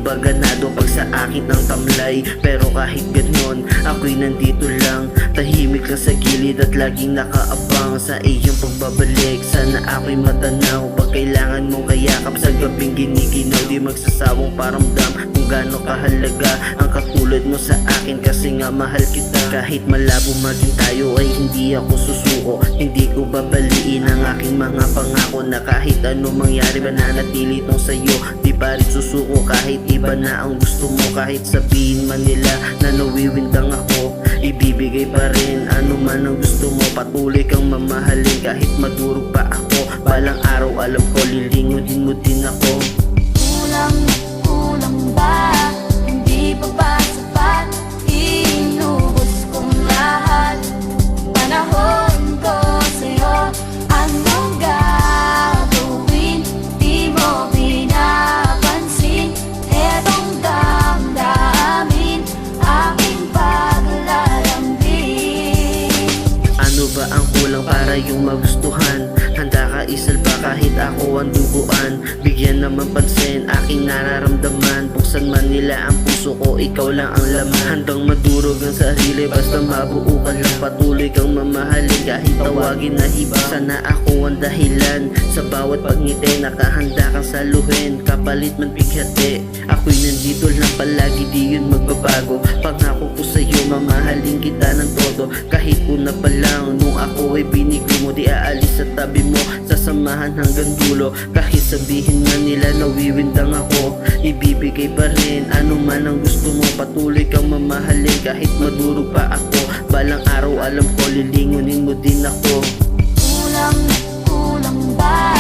ba ganado pag sa akin ang tamlay? Pero kahit ganon, ako'y nandito lang, tahimik lang sa gilid at laging nakaabang sa iyong pagbabalik. Sana ako'y matanaw pag kailangan mong kayakap sa gabing giniginaw. Di magsasawang paramdam kung gaano kahalaga ang katulad mo sa akin, kasi nga mahal kita. Kahit malabo maging tayo ay hindi ako susuko, hindi ko babaliin ang aking mga pangako na kahit ano mangyari mananatili tong sa'yo. Di pa rin susuko kahit iba na ang gusto mo, kahit sabihin man nila na nawiwindang ako, ibibigay pa rin ano man ang gusto mo. Patuloy kang mamahalin kahit madurog pa ako, balang araw alam ko lilingunin mo din ako. Kulang ba? Hindi pa ba sapat? Inubos kong lahat panahon ko sa'yo. Anong gagawin? Di mo pinapansin etong damdamin, aking paglalambing. Ano ba ang kulang para yung magustuhan? Handa ka isalba kahit ako ang duguan. Bigyan naman pansin aking nararamdaman, buksan man nila ang puso ko, ikaw lang ang laman. Handang madurog ang sarili basta mabuo ka lang. Patuloy kang mamahalin kahit tawagin na iba. Sana ako ang dahilan sa bawat pagngiti, nakahanda kang saluhin kapalit man bighati. Ako'y nandito lang palagi, di yun magbabago. Pangako ko sa'yo, mamahalin kita ng todo. Kahit una pa lang nung ako ay binigo mo, di aalis sa tabi mo, sasamahan hanggang dulo. Kahit sabihin na nila nawiwindang ako, ibibigay pa rin ano man ang gusto mo. Patuloy kang mamahalin kahit madurog pa ako, balang araw alam ko lilingunin mo din ako. Kulang ba?